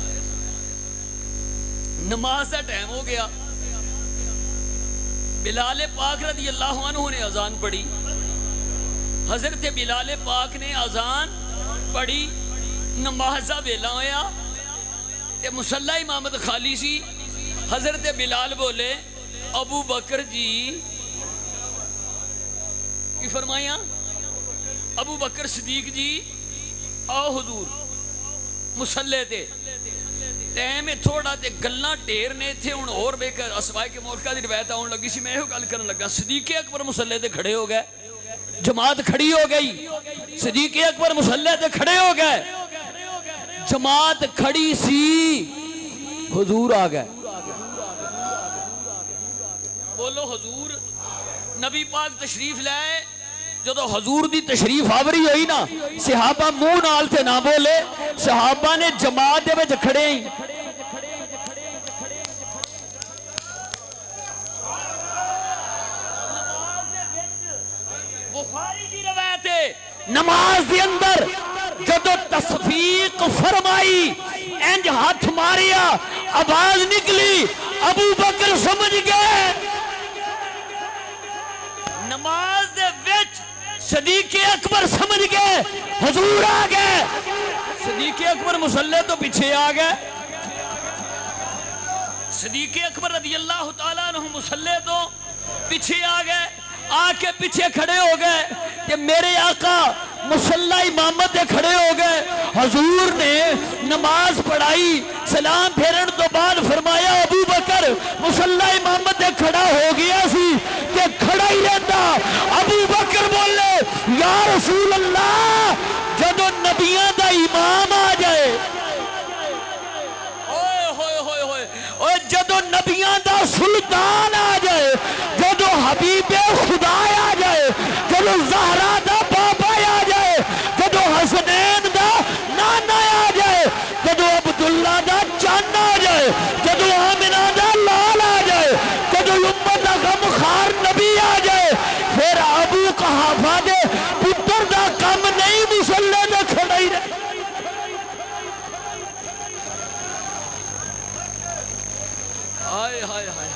Speaker 1: نماز دا ٹائم ہو گیا بلال پاک رضی اللہ عنہ نے اذان پڑھی حضرت بلال پاک نے اذان پڑھی نمازہ ویلا ہویا تے مصلی امامت خالی سی حضرت بلال بولے ابو بکر جی کی فرمایا ابو بکر صدیق جی آؤ حضور مصلی تے ٹائم تھوڑا تے گلاں ٹیر نے تھے ہن اور بے کر اسوائے کے موقع دی روایت آن لگی سی میں یہ گل کرن لگا صدیق اکبر مصلی تے کھڑے ہو گئے جماعت کھڑی ہو گئی صدیق اکبر مصلی تے کھڑے ہو گئے جماعت کھڑی سی حضور آ گئے بولو حضور نبی پاک تشریف لائے جدو حضور دی تشریف آوری ہوئی نا صحابہ منہ نال تے نہ بولے صحابہ نے جماعت دے وچ کھڑے ہی بخاری دی روایت ہے نماز دی اندر جدو تصفیق فرمائی انج ہاتھ ماریا آواز نکلی ابو بکر سمجھ گئے نماز دے وچ صدیق اکبر سمجھ گئے حضور آ گئے صدیق اکبر مصلی تو پیچھے آ گئے صدیق اکبر رضی اللہ تعالیٰ عنہ مصلی تو پیچھے آ گئے آ کے پیچھے کھڑے ہو گئے کہ میرے آقا مصلی امامت کھڑے ہو گئے حضور نے نماز پڑھائی سلام پھیرن تو بعد فرمایا ابو بکر مصلی امامت کھڑا ہو گیا سی کہ کھڑا ہی رہتا ابو بکر بولے یا رسول اللہ جدو نبیان دا امام آ جائے اور جدو نبیان دا سلطان آ جائے جدو حبیب خدا آ جائے جدو زہرا دا بابا آ جائے جدو حسنین دا نانا آ جائے جدو عبداللہ دا چان آ جائے جدو آمنہ دا لال آ جائے جدو امت دا غمخار نبی آ جائے پھر ابو قحافہ دے پتر دا کم نہیں مصلی دے کھڑائی رہے ہائے ہائے ہائے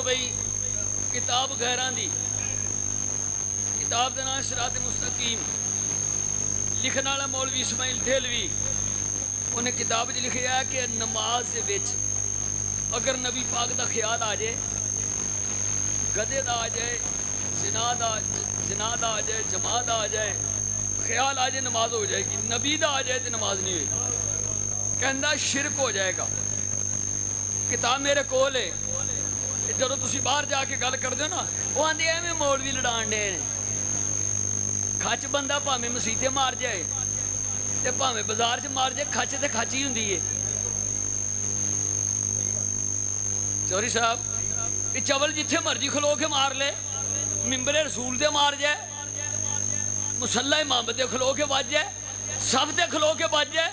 Speaker 2: سنو بھئی کتاب غیران دی کتاب دا نام صراط مستقیم لکھن والا مولوی اسماعیل دہلوی انہیں کتاب جی لکھیا ہے کہ نماز دے وچ اگر نبی پاک دا خیال آ جائے گدے دا آ جائے زنا دا آ جائے جماع دا آ جائے خیال آ جائے نماز ہو جائے گی نبی دا آ جائے تو نماز نہیں ہوئے گی کہندہ شرک ہو جائے گا کتاب میرے کول ہے جدو تسی باہر جا کے گل کر دو نا وہ آندے ہیں میں مولوی لڑان دے کھچ بندہ پاہمیں مسیطے مار جائے تے پاہمیں بازار سے مار جائے کھچ تے کھچ ہی ہوندی ہے چوری صاحب یہ چول جتھے مرضی کھلو کے مار لے ممبر رسول دے مار جائے مسلح امام دے کھلو کے بج جائے صف دے کھلو کے بج جائے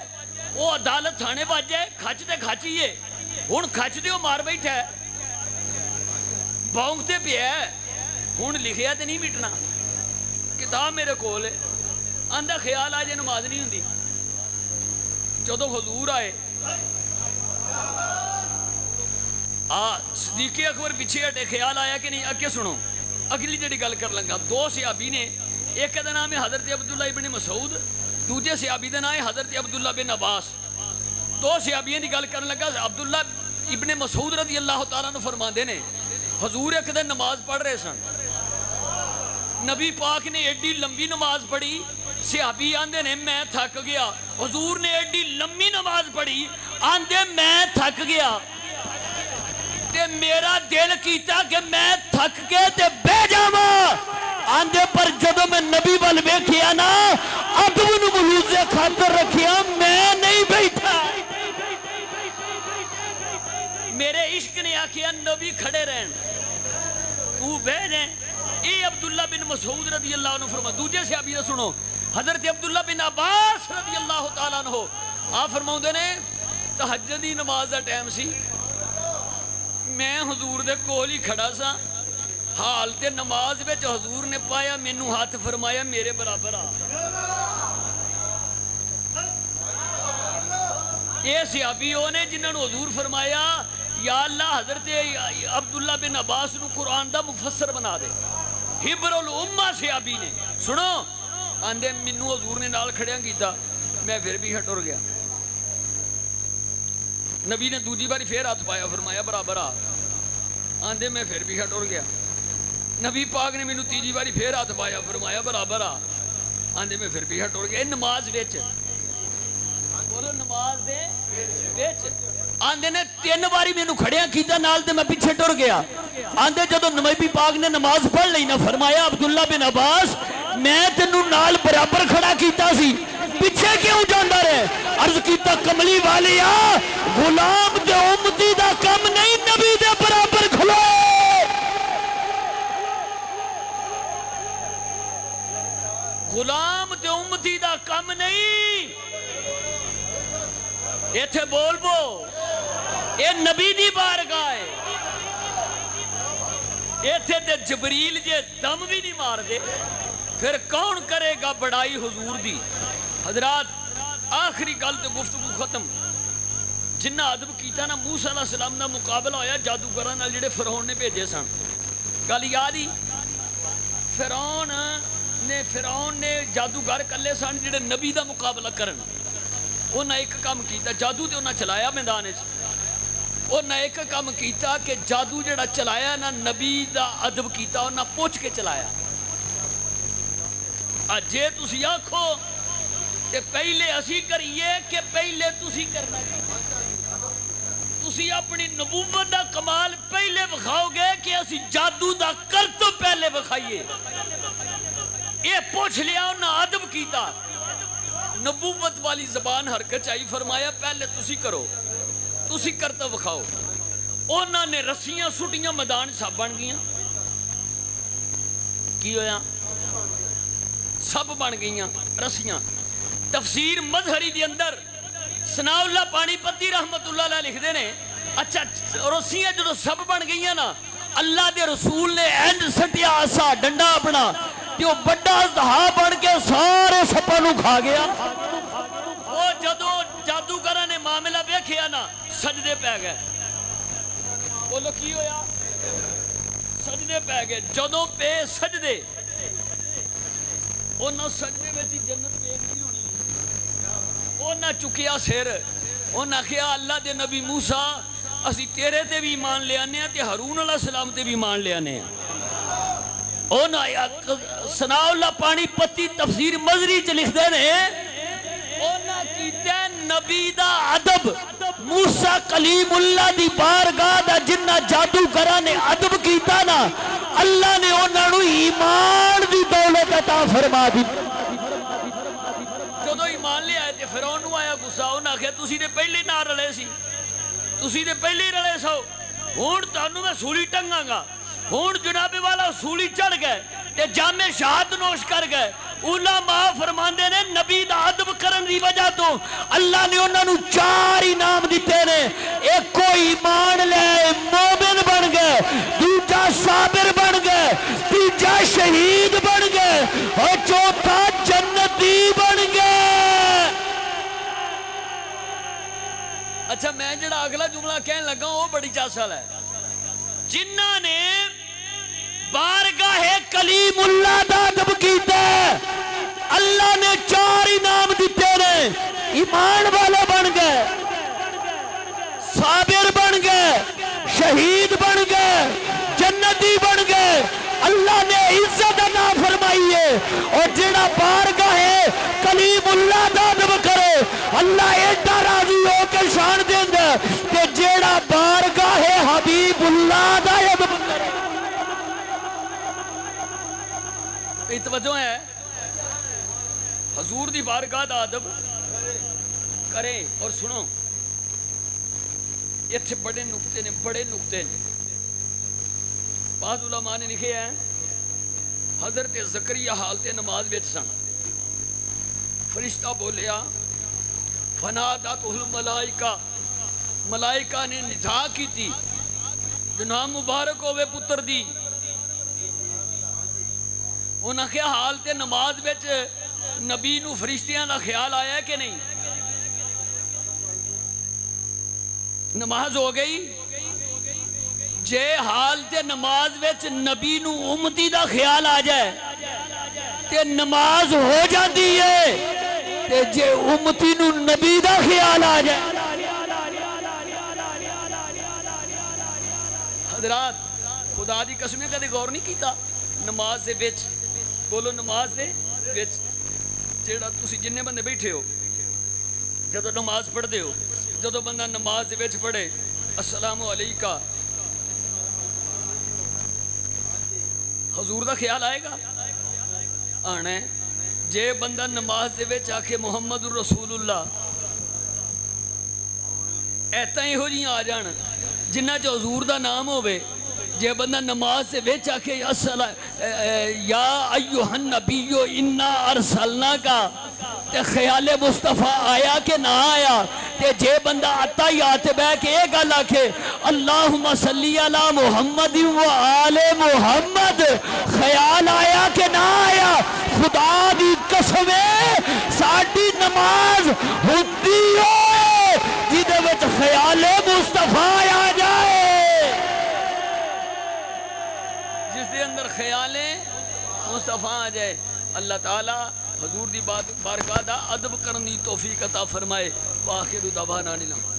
Speaker 2: وہ عدالت تھانے بج جائے کھچ تے کھچ ہی ہے ہن کھچ دے وہ مار بیٹھا ہے بونگتے پہ ہے ہن لکھیا تے نہیں مٹنا کتاب میرے کول ہے آندہ خیال آ جائے نماز نہیں ہوندی جدو حضور آئے صدیق اکبر پیچھے ہٹے خیال آیا کہ نہیں اگے سنو اگلی جڑی گل کر لگا دو صحابی نے ایک کا نام ہے حضرت عبداللہ ابن مسعود دوجے صحابی دا نام ہے حضرت عبداللہ بن عباس دو صحابیوں دی گل کرن لگا عبداللہ ابن مسعود رضی اللہ تعالیٰ نے فرماندے نے حضور ایک دن نماز پڑھ رہے سن نبی پاک نے ایڈی لمبی نماز پڑھی صحابی آندے نے میں تھک گیا حضور نے ایڈی لمبی نماز پڑھی آندے میں تھک گیا تے میرا دل کیتا کہ میں تھک کے تے بے جاواں آندے پر جدو میں نبی وال ویکھیا نا ادب نو ملوز خاطر رکھیا میں نہیں بیٹھا میرے عشق نے آکھیا نبی کھڑے رہن تو بے جائیں اے عبداللہ بن مسعود رضی اللہ عنہ فرما دوجے سے ابھی سنو حضرت عبداللہ بن عباس رضی اللہ تعالیٰ عنہ آپ فرماؤں دے نے تہجدی نماز دا ٹائم سی میں حضور دے کول ہی کھڑا سا حال تے نماز وچ حضور نے پایا مینوں ہاتھ فرمایا میرے برابر آ یہ صحابیوں نے جنہوں نے حضور فرمایا یا اللہ حضرت عبداللہ بن عباس نو قرآن دا مفسر بنا دے حبر الامہ صحابی نے سنو آندے منو حضور نے نال کھڑیاں کیتا میں پھر بھی ہٹ اور گیا نبی نے دوجی باری پھر ہاتھ پایا فرمایا برابر آ آندے میں پھر بھی ہٹ اور گیا نبی پاک نے منو تیجی باری پھر ہاتھ پایا فرمایا برابر آ آندے میں پھر بھی ہٹ اور گیا نماز وچ بولو نماز دے وچ آندے نے 3 باری میں نو کھڑیاں کیتا نال تے میں پیچھے ٹر گیا آندے جدو نبی پاک نے نماز پڑھ لئی نہ فرمایا عبداللہ بن عباس میں تینوں نال برابر کھڑا کیتا سی پیچھے کیوں جاندا رہے عرض کیتا کملی والیا غلام تے امتی دا کم نہیں نبی دے برابر کھلو غلام تے امتی دا کم نہیں ایتھے بول بو اے نبی دی بارگاہ ہے ایتھے تے جبریل جے دم بھی نہیں مار دے پھر کون کرے گا بڑائی حضور دی حضرات آخری گل تے گفتگو ختم جنہ ادب کیتا نا موسیٰ علیہ السلام دا مقابلہ ہویا جادوگراں نال جڑے فرعون نے بھیجے سن گل یاد ہی فرعون نے جادوگر کلے سن جڑے نبی دا مقابلہ کرن انہاں ایک کام کیتا جادو تے انہاں چلایا میدان وچ انہاں ایک کام کیتا کہ جادو جڑا چلایا نا نبی دا ادب کیتا انہاں پوچھ کے چلایا جے تسی آکھو کہ پہلے اسی کریے کہ پہلے تسی کرنا تسی اپنی نبوت دا کمال پہلے بکھاؤ گے کہ اسی جادو دا کر تو پہلے بکھائیے یہ پوچھ لیا انہاں ادب کیتا نبوت والی زبان حرکت چاہی فرمایا پہلے تسی کرو تسی کرتا بکھاؤ انہاں نے رسیاں سٹیاں میدان سب بن گیاں کی ہویا سب بن گئیاں رسیاں تفسیر مظہری دی اندر ثناء اللہ پانی پتی رحمت اللہ علیہ لکھ دے نے اچھا رسیاں جو سب بن گئیاں نا اللہ دے رسول نے اینڈ سٹیا آسا ڈنڈا اپنا جو بڑا دہا بن کے سارے سپا نو کھا گیا وہ جدو جادوگراں نے معاملہ دیکھیا نا سجدے پہ گئے بولو کی ہویا سجدے پہ گئے جدوں پہ سجدے انہاں سجدے وچ جنت ویکھدی ہونی انہاں چکیا سر انہاں کہیا اللہ دے نبی موسیٰ اسی تیرے تے بھی ایمان لے آنے ہیں تے ہارون علیہ السلام تے بھی ایمان لے آنے ہیں انہاں ثناء اللہ پانی پتی تفسیر مزری چ لکھ دے نے انہاں کیتے نبی دا ادب موسیٰ کلیم اللہ دی بارگاہ دا جنہ جادوگراں نے ادب کیتا نا اللہ نے انہاں نوں ایمان دی دولت عطا فرما دی جدوں ایمان لے آئے تے فرعون نوں آیا غصہ انہاں کہ تسی تے پہلے نہ رلے سی تسی تے پہلے ہی رلے سو ہن تانوں میں سولی ٹنگاں گا ہن جناب والا سولی چڑھ گئے تے جام شہادت نوش کر گئے علماء فرماندے نے نبی دا ادب کرن دی وجہ تو اللہ نے انہاں نوں 4 انعام دتے نے ایک کو ایمان لے مومن بن گئے دوجا صابر بن گئے تیجا شہید بن گئے اور چوتھا جنتی بن گئے اچھا میں جڑا اگلا جملہ کہنے لگا وہ بڑی چاسل ہے جنہ نے بارگاہ کلیم اللہ دا ادب کیتا ہے اللہ نے 4 انعام دیتے نے ایمان والے بن گئے صابر بن گئے شہید بن گئے جنتی بن گئے اللہ نے عزت عطا فرمائی ہے اور جڑا بارگاہ کلیم اللہ دا ادب کرے اللہ ایڈا راضی ہو کے شان دیندا کہ جڑا بارگاہ حبیب اللہ دا ادب کرے توجہ ہے حضور دی بارگاہ دا ادب کرے اور سنو یہ بڑے نقطے نے بعض علماء نے لکھے ہیں حضرت زکریا حالت نماز وچ سن فرشتہ بولیا فناداتہ الملائکہ ملائکہ نے ندا کی تھی جناب مبارک ہوئے پتر دی انہاں کیا حالت نماز وچ نبی نو فرشتیاں دا خیال آیا ہے کہ نہیں نماز ہو گئی جے حالت نماز وچ نبی نو امتی دا خیال آ جائے تے نماز ہو جاتی ہے تے جے امتی نو نبی دا خیال آ جائے حضرات خدا دی قسمیں کدے غور نہیں کیتا نماز دے وچ بولو نماز دے وچ جیڑا تسی جننے بندے بیٹھے ہو جدو نماز پڑھ دے ہو جدو بندہ نماز دے وچ پڑھے السلام علیکہ حضور دا خیال آئے گا آنا ہے جے بندہ نماز دے وچ آکے محمد رسول اللہ ایتا ہی ہو جی آ جان جنہ جو حضور دا نام ہوئے جے بندہ نماز سے ویچ آکے یا ایوہ النبیو انا ارسلنا کا تے خیال مصطفیٰ آیا کہ نہ آیا تے جے بندہ آتا ہی آتے بے کہ ایک اللہ کے اللہم صلی علی محمد و آل محمد خیال آیا کہ نہ آیا خدا دی قسمیں ساڑھی نماز ہوتی ہو جیدے وچ خیال مصطفیٰ آ جائے جس دے اندر خیالیں مصطفیٰ آ جائے اللہ تعالیٰ حضور دی بارگاہ دا ادب کرنی توفیق عطا فرمائے وآخر دعوانا الحمدللہ